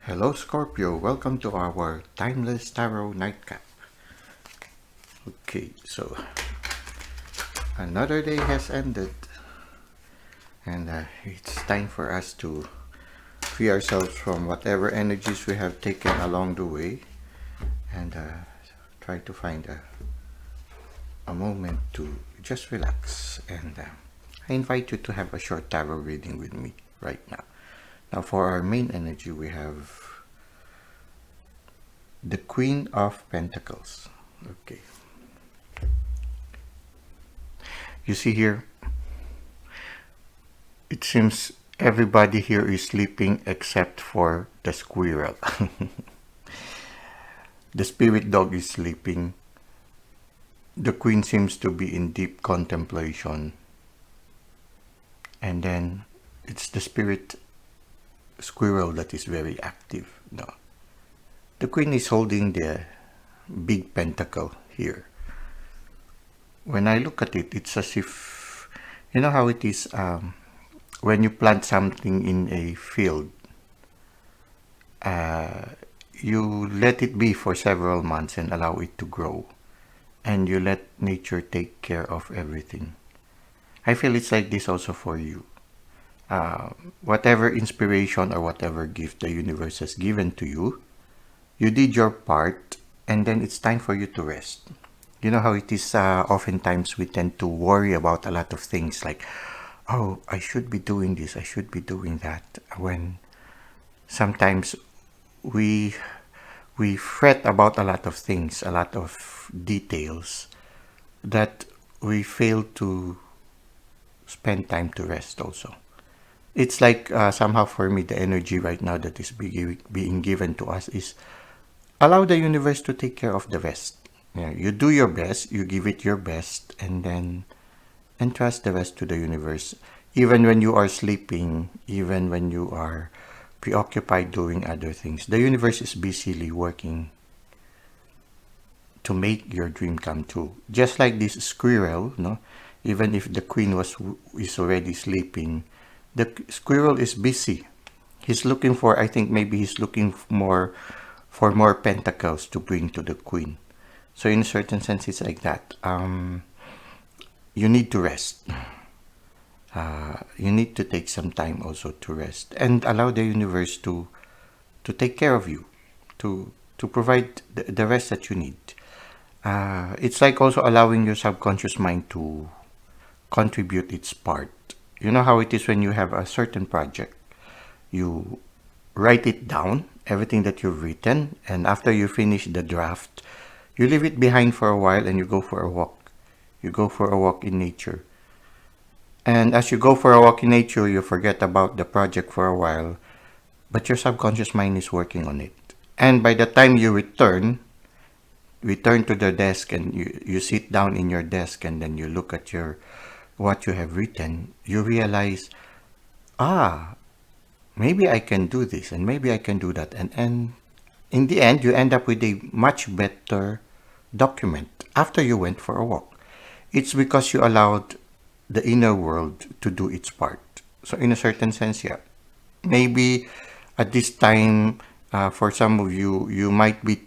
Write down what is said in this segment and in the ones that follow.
Hello Scorpio, welcome to our Timeless Tarot Nightcap. Okay, so another day has ended and it's time for us to free ourselves from whatever energies we have taken along the way and try to find a moment to just relax. And I invite you to have a short tarot reading with me right now. Now for our main energy we have the Queen of Pentacles. Okay. You see here, it seems everybody here is sleeping except for the squirrel. The spirit dog is sleeping. The queen seems to be in deep contemplation. And then it's the spirit squirrel that is very active. No. The queen is holding the big pentacle here. When I look at it, it's as if, you know how it is when you plant something in a field, you let it be for several months and allow it to grow. And you let nature take care of everything. I feel it's like this also for you. Whatever inspiration or whatever gift the universe has given to you, you did your part and then it's time for you to rest. You know how it is, oftentimes we tend to worry about a lot of things like, oh, I should be doing this, I should be doing that. When sometimes we fret about a lot of things, a lot of details that we fail to spend time to rest also. It's like somehow for me, the energy right now that is being given to us is allow the universe to take care of the rest. Yeah, you do your best, you give it your best, and then entrust the rest to the universe. Even when you are sleeping, even when you are preoccupied doing other things, the universe is busily working to make your dream come true. Just like this squirrel, no? Even if the queen is already sleeping, the squirrel is busy. He's looking for, I think maybe he's looking for more pentacles to bring to the queen. So in a certain sense, it's like that. You need to rest. You need to take some time also to rest and allow the universe to take care of you, to provide the rest that you need. It's like also allowing your subconscious mind to contribute its part. You know how it is when you have a certain project. You write it down, everything that you've written, and after you finish the draft, you leave it behind for a while and you go for a walk. You go for a walk in nature. And as you go for a walk in nature, you forget about the project for a while, but your subconscious mind is working on it. And by the time you return to the desk and you sit down in your desk and then you look at what you have written, you realize, maybe I can do this and maybe I can do that. And in the end, you end up with a much better document after you went for a walk. It's because you allowed the inner world to do its part. So in a certain sense, yeah, maybe at this time, for some of you, you might be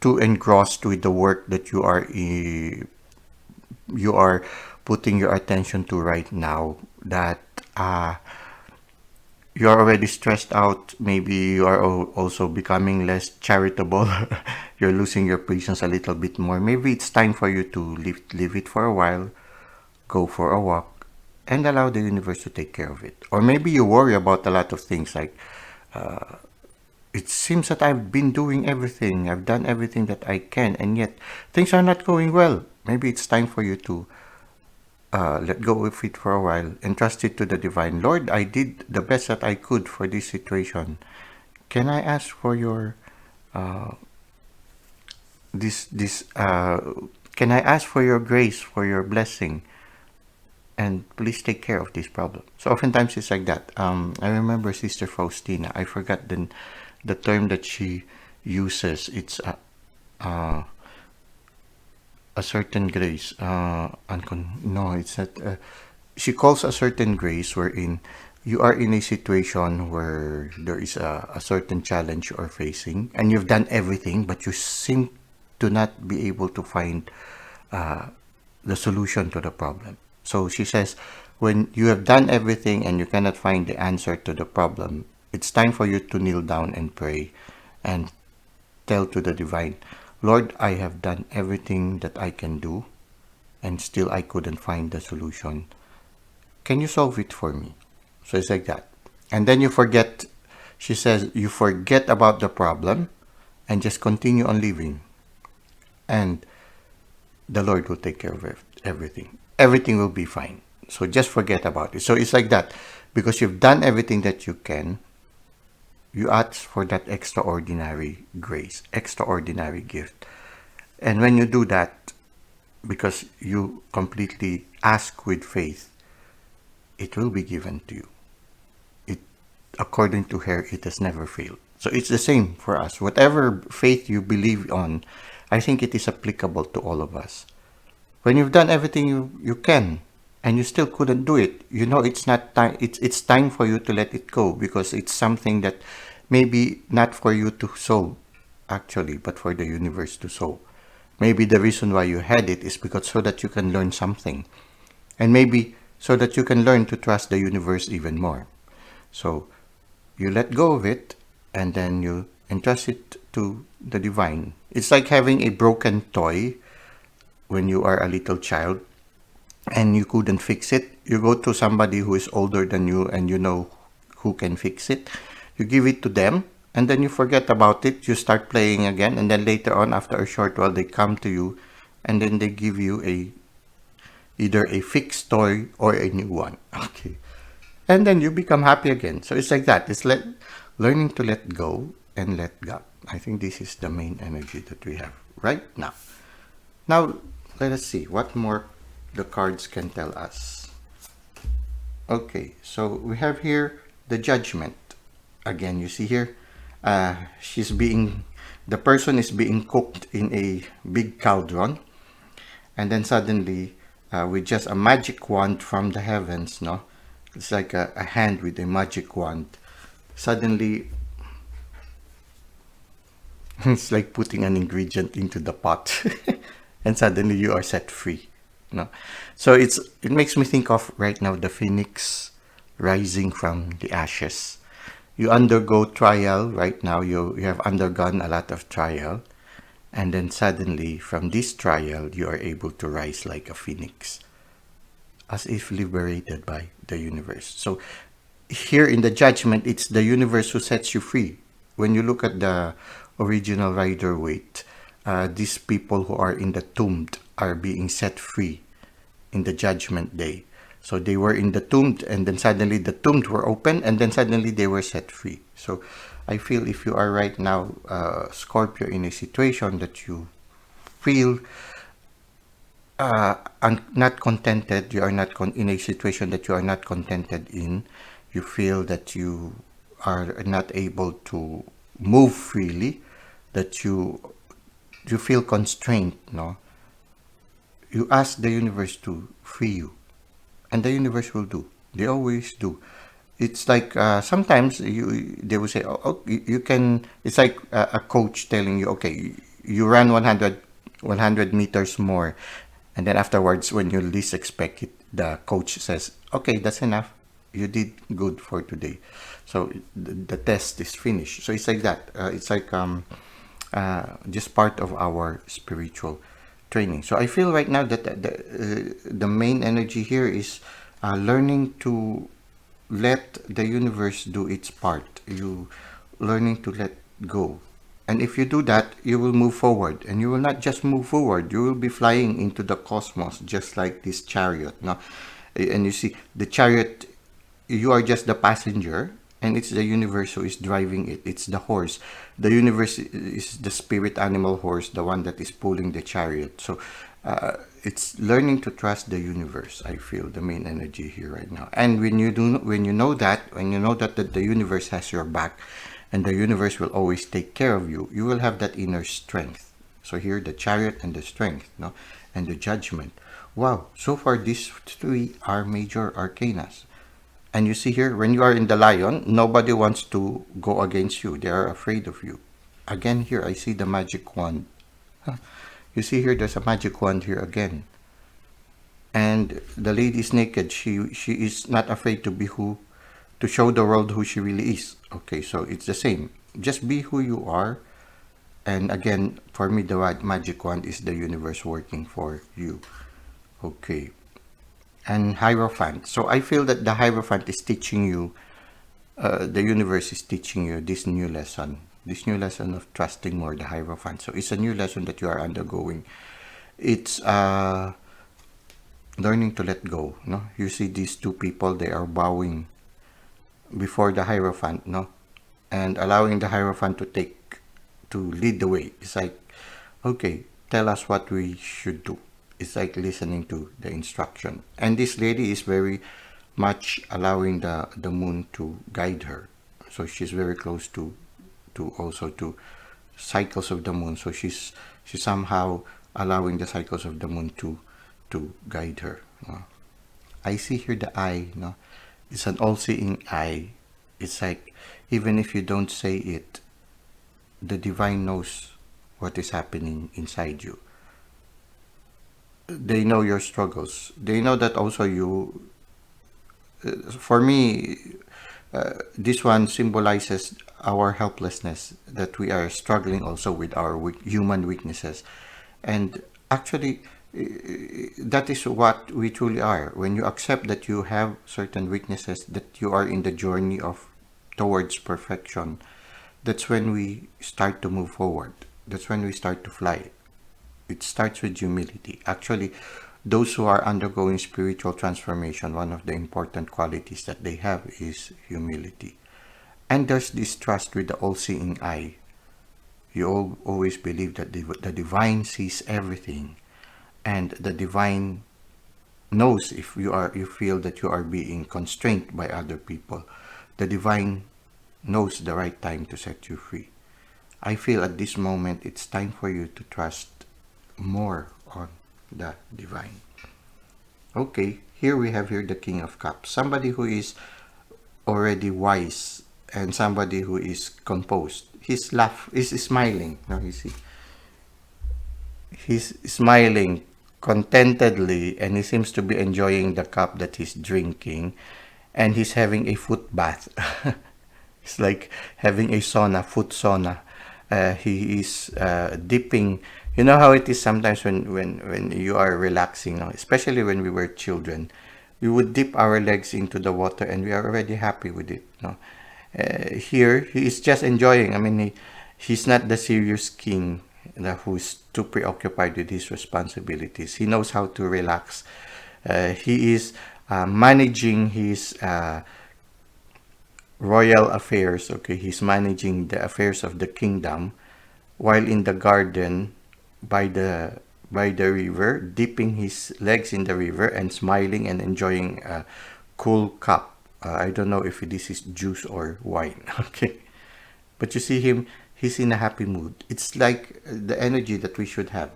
too engrossed with the work that you are putting your attention to right now, that you are already stressed out. Maybe you are also becoming less charitable. You're losing your patience a little bit more. Maybe it's time for you to leave it for a while, go for a walk, and allow the universe to take care of it. Or maybe you worry about a lot of things like, it seems that I've been doing everything, I've done everything that I can, and yet things are not going well. Maybe it's time for you to let go of it for a while and trust it to the divine. Lord, I did the best that I could for this situation. Can I ask for your can I ask for your grace, for your blessing, and please take care of this problem. So oftentimes it's like that. I remember Sister Faustina. I forgot the term that she uses. It's a certain grace. No, it's not. She calls a certain grace wherein you are in a situation where there is a certain challenge you are facing, and you've done everything, but you seem to not be able to find the solution to the problem. So she says, when you have done everything and you cannot find the answer to the problem, it's time for you to kneel down and pray and tell to the divine, Lord, I have done everything that I can do, and still I couldn't find the solution. Can you solve it for me? So it's like that. And then you forget, she says, you forget about the problem and just continue on living. And the Lord will take care of everything. Everything will be fine. So just forget about it. So it's like that. Because you've done everything that you can, you ask for that extraordinary grace, extraordinary gift. And when you do that, because you completely ask with faith, it will be given to you. It, according to her, it has never failed. So it's the same for us. Whatever faith you believe on, I think it is applicable to all of us. When you've done everything you can, and you still couldn't do it, you know it's not time. It's time for you to let it go, because it's something that maybe not for you to solve, actually, but for the universe to solve. Maybe the reason why you had it is because so that you can learn something, and maybe so that you can learn to trust the universe even more. So you let go of it, and then you entrust it to the divine. It's like having a broken toy when you are a little child and you couldn't fix it. You go to somebody who is older than you and you know who can fix it. You give it to them, and then you forget about it. You start playing again, and then later on, after a short while, they come to you, and then they give you either a fixed toy or a new one. Okay. And then you become happy again. So it's like that. It's learning to let go and let God. I think this is the main energy that we have right now. Now, let us see what more the cards can tell us. Okay, so we have here the judgment. Again, you see here, the person is being cooked in a big cauldron, and then suddenly, with just a magic wand from the heavens, no, it's like a hand with a magic wand. Suddenly, it's like putting an ingredient into the pot, and suddenly you are set free. No, so it makes me think of right now the phoenix rising from the ashes. You undergo trial right now. You have undergone a lot of trial, and then suddenly from this trial you are able to rise like a phoenix, as if liberated by the universe. So here in the judgment, it's the universe who sets you free. When you look at the original Rider-Waite, these people who are in the tomb are being set free in the judgment day. So they were in the tomb, and then suddenly the tombs were open, and then suddenly they were set free. So I feel if you are right now, Scorpio, in a situation that you feel not contented, you are not in a situation that you are not contented in, you feel that you are not able to move freely, that you feel constrained, no? You ask the universe to free you, and the universe will do. They always do. It's like sometimes they will say, oh, you can. It's like a coach telling you, okay, you ran 100 meters more, and then afterwards, when you least expect it, the coach says, okay, that's enough. You did good for today. So the test is finished. So it's like that. It's like just part of our spiritual training. So I feel right now that the main energy here is learning to let the universe do its part. You learning to let go. And if you do that, you will move forward. And you will not just move forward, you will be flying into the cosmos, just like this chariot. No? And you see, the chariot, you are just the passenger, and it's the universe who is driving it. It's the horse. The universe is the spirit animal horse, the one that is pulling the chariot. So it's learning to trust the universe. I feel the main energy here right now. And when you know that the universe has your back, and the universe will always take care of you, you will have that inner strength. So here, the chariot and the strength, no, and the judgment. Wow, so far these three are major arcanas. And you see here, when you are in the lion, nobody wants to go against you. They are afraid of you. Again, here, I see the magic wand. Huh. You see here, there's a magic wand here again. And the lady is naked. She is not afraid to be who, to show the world who she really is. Okay, so it's the same. Just be who you are. And again, for me, the magic wand is the universe working for you. Okay. And Hierophant. So I feel that the Hierophant is teaching you, the universe is teaching you this new lesson of trusting more, the Hierophant. So it's a new lesson that you are undergoing. It's learning to let go. No, you see these two people, they are bowing before the Hierophant, no, and allowing the Hierophant to lead the way. It's like, okay, tell us what we should do. It's like listening to the instruction. And this lady is very much allowing the moon to guide her. So she's very close to also to cycles of the moon. So she's somehow allowing the cycles of the moon to guide her. I see here the eye. No, it's an all-seeing eye. It's like even if you don't say it, the divine knows what is happening inside you. They know your struggles. They know that also you. For me, this one symbolizes our helplessness, that we are struggling also with our human weaknesses, and actually, that is what we truly are. When you accept that you have certain weaknesses, that you are in the journey of towards perfection, that's when we start to move forward. That's when we start to fly. It starts with humility. Actually, those who are undergoing spiritual transformation, one of the important qualities that they have is humility. And there's this trust with the all-seeing eye. You always believe that the divine sees everything, and the divine knows if you feel that you are being constrained by other people. The divine knows the right time to set you free. I feel at this moment it's time for you to trust more on the divine. Okay, here we have the King of Cups. Somebody who is already wise and somebody who is composed. His laugh is smiling. Now you see. He's smiling contentedly, and he seems to be enjoying the cup that he's drinking, and he's having a foot bath. It's like having a foot sauna. He is dipping. You know how it is sometimes when you are relaxing, especially when we were children, we would dip our legs into the water and we are already happy with it. No? Here, he is just enjoying. I mean, he's not the serious king who's too preoccupied with his responsibilities. He knows how to relax. He is managing his royal affairs. Okay, he's managing the affairs of the kingdom while in the garden by the river, dipping his legs in the river and smiling and enjoying a cool cup. I don't know if this is juice or wine. Okay, but you see him, he's in a happy mood. It's like the energy that we should have.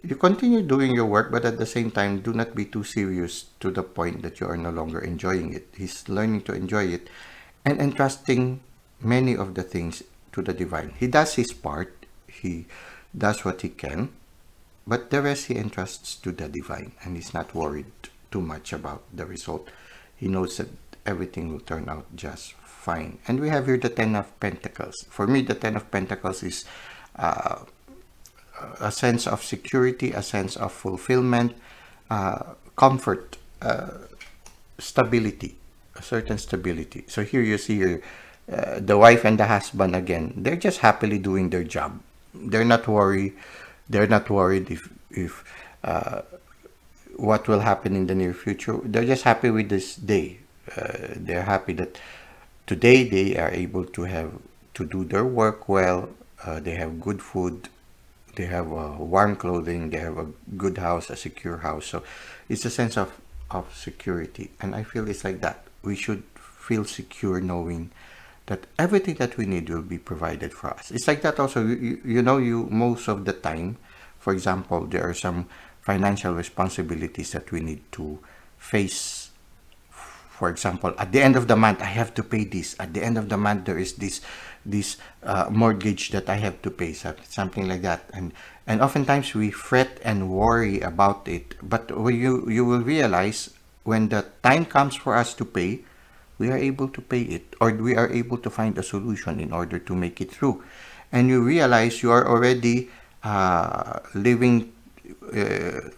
You continue doing your work, but at the same time, do not be too serious to the point that you are no longer enjoying it. He's learning to enjoy it and entrusting many of the things to the divine. He does his part. He does what he can, but the rest he entrusts to the divine, and he's not worried too much about the result. He knows that everything will turn out just fine. And we have here the Ten of Pentacles. For me, the Ten of Pentacles is a sense of security, a sense of fulfillment, comfort, stability, a certain stability. So here you see the wife and the husband again. They're just happily doing their job. They're not worried. They're not worried if what will happen in the near future. They're just happy with this day. They're happy that today they are able to do their work well. They have good food. They have warm clothing. They have a good house, a secure house. So it's a sense of security. And I feel it's like that. We should feel secure knowing that everything that we need will be provided for us. It's like that also. You most of the time, for example, there are some financial responsibilities that we need to face For example, at the end of the month, I have to pay this. At the end of the month, there is this mortgage that I have to pay, something like that. And oftentimes we fret and worry about it. But you will realize when the time comes for us to pay, we are able to pay it, or we are able to find a solution in order to make it through. And you realize you are already living,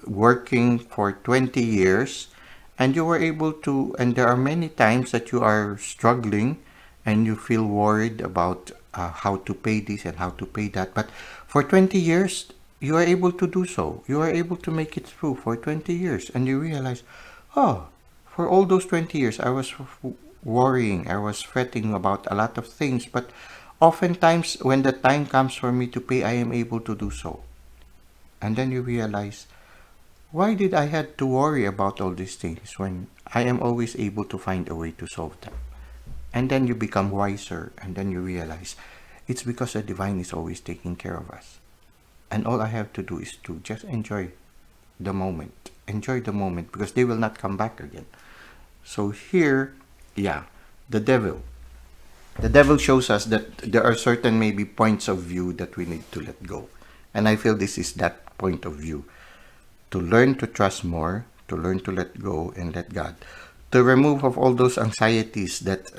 working for 20 years, and you were able to, and there are many times that you are struggling and you feel worried about how to pay this and how to pay that. But for 20 years, you are able to do so. You are able to make it through for 20 years. And you realize, oh, for all those 20 years, I was worrying, I was fretting about a lot of things. But oftentimes, when the time comes for me to pay, I am able to do so. And then you realize, why did I have to worry about all these things when I am always able to find a way to solve them? And then you become wiser, and then you realize it's because the divine is always taking care of us. And all I have to do is to just enjoy the moment. Enjoy the moment, because they will not come back again. So here, yeah, the devil. The devil shows us that there are certain maybe points of view that we need to let go. And I feel this is that point of view. To learn to trust more, to learn to let go and let God. To remove of all those anxieties that,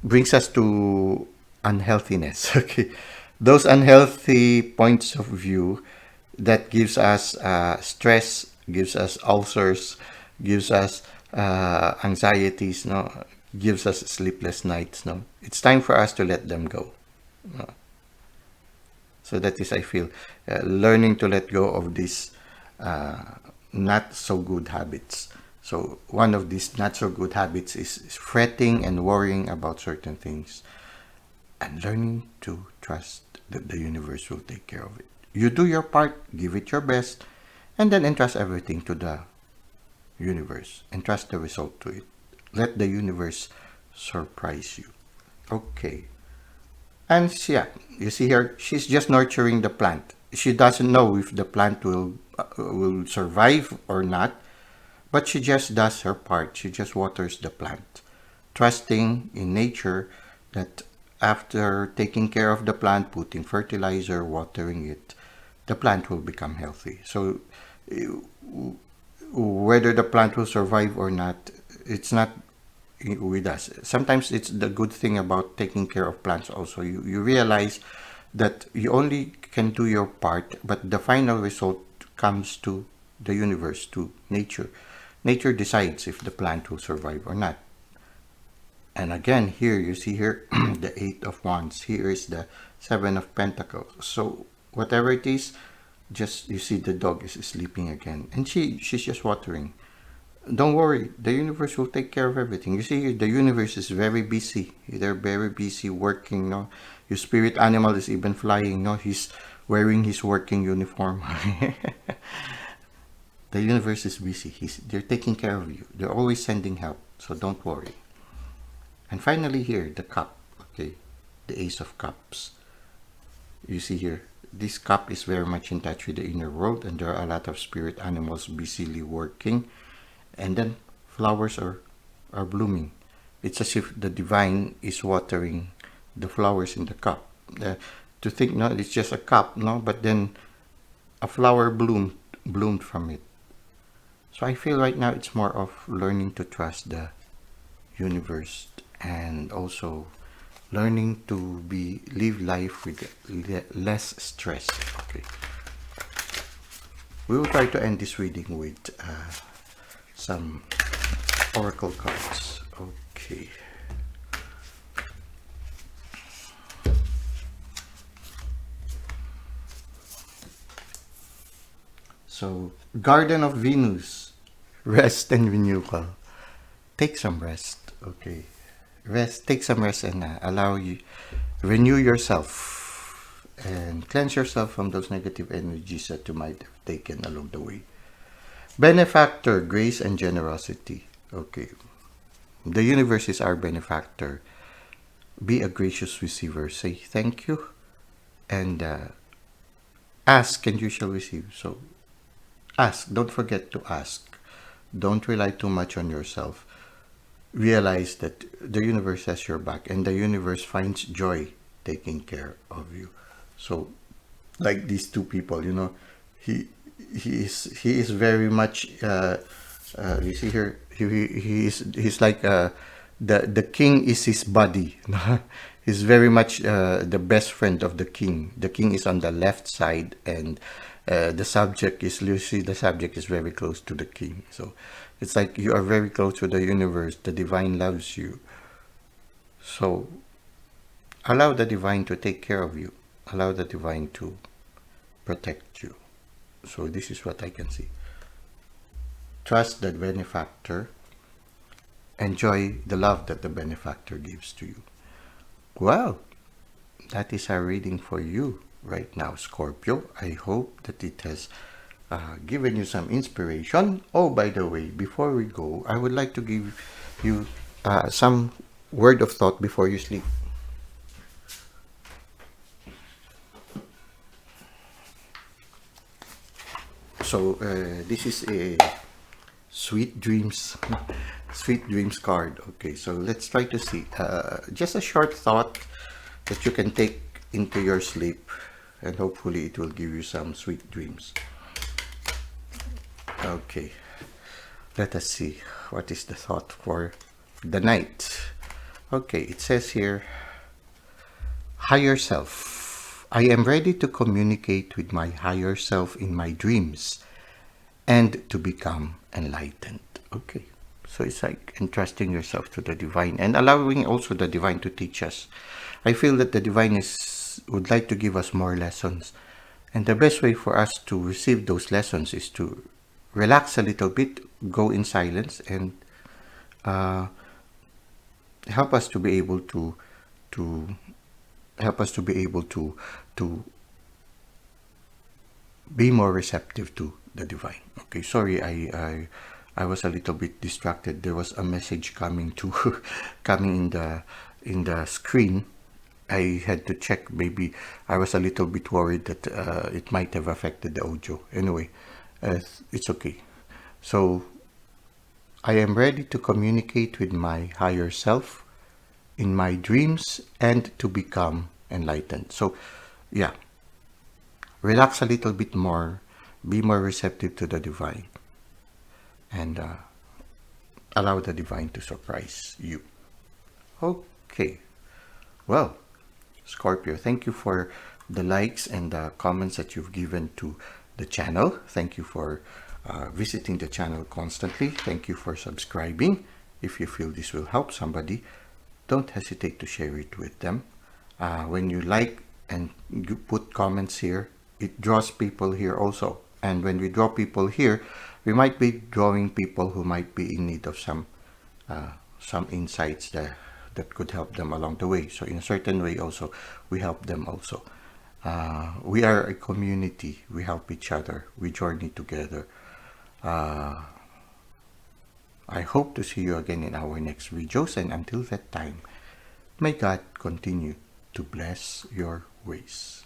brings us to unhealthiness. Okay. Those unhealthy points of view that gives us stress, gives us ulcers, gives us anxieties, no, gives us sleepless nights. No, it's time for us to let them go. No. So that is, I feel, learning to let go of these not so good habits. So one of these not so good habits is fretting and worrying about certain things, and learning to trust that the universe will take care of it. You do your part, give it your best, and then entrust everything to the universe. Entrust the result to it. Let the universe surprise you. Okay. And yeah, you see here, she's just nurturing the plant. She doesn't know if the plant will survive or not, but she just does her part. She just waters the plant, trusting in nature that after taking care of the plant, putting fertilizer, watering it, the plant will become healthy. So whether the plant will survive or not, it's not with us. Sometimes it's the good thing about taking care of plants also. You realize that you only can do your part, but the final result comes to the universe, to nature. Nature decides if the plant will survive or not. And again, here, you see here, the Eight of Wands. Here is the Seven of Pentacles. So whatever it is, just, you see the dog is sleeping again. And she's just watering. Don't worry, the universe will take care of everything. You see, the universe is very busy. They're very busy working, no? Your spirit animal is even flying, no? He's wearing his working uniform. The universe is busy. They're taking care of you. They're always sending help, so don't worry. And finally here, the cup, okay? The Ace of Cups. You see here, this cup is very much in touch with the inner world, and there are a lot of spirit animals busily working. And then flowers are blooming. It's as if the divine is watering the flowers in the cup. To think, no, it's just a cup, no, but then a flower bloomed from it. So I feel right now it's more of learning to trust the universe, and also learning to live life with less stress. Okay. We will try to end this reading with some oracle cards. Okay. So, Garden of Venus, rest and renewal. Take some rest. Okay. Rest, take some rest, and allow you, renew yourself and cleanse yourself from those negative energies that you might have taken along the way. Benefactor, grace and generosity. Okay. The universe is our benefactor. Be a gracious receiver. Say thank you, and ask and you shall receive. So ask. Don't forget to ask. Don't rely too much on yourself. Realize that the universe has your back, and the universe finds joy taking care of you. So, like these two people, he he is very much. You see here, he's like the king is his buddy. He's very much the best friend of the king. The king is on the left side, and the subject is, you see, the subject is very close to the king. So it's like you are very close to the universe. The divine loves you. So allow the divine to take care of you. Allow the divine to protect you. So this is what I can see. Trust the benefactor. Enjoy the love that the benefactor gives to you. Well, that is our reading for you right now, Scorpio. I hope that it has given you some inspiration. Oh, by the way, before we go, I would like to give you some word of thought before you sleep. So this is a sweet dreams sweet dreams card. Okay, so let's try to see just a short thought that you can take into your sleep, and hopefully it will give you some sweet dreams. Okay, let us see what is the thought for the night. Okay, it says here, higher self. I am ready to communicate with my higher self in my dreams and to become enlightened. Okay, so it's like entrusting yourself to the divine and allowing also the divine to teach us. I feel that the divine would like to give us more lessons, and the best way for us to receive those lessons is to relax a little bit, go in silence, and help us to be able to help us to be able to be more receptive to the divine. Okay, sorry, I was a little bit distracted. There was a message coming coming in the screen. I had to check. Maybe I was a little bit worried that it might have affected the audio. Anyway, it's okay. So I am ready to communicate with my higher self in my dreams and to become enlightened. So yeah, relax a little bit more, be more receptive to the divine, and allow the divine to surprise you. Okay, well, Scorpio, thank you for the likes and the comments that you've given to the channel. Thank you for visiting the channel constantly. Thank you for subscribing. If you feel this will help somebody, don't hesitate to share it with them. When you like and you put comments here, it draws people here also. And when we draw people here, we might be drawing people who might be in need of some insights that could help them along the way. So in a certain way also, we help them also. We are a community. We help each other. We journey together. I hope to see you again in our next videos, and until that time, may God continue to bless your ways.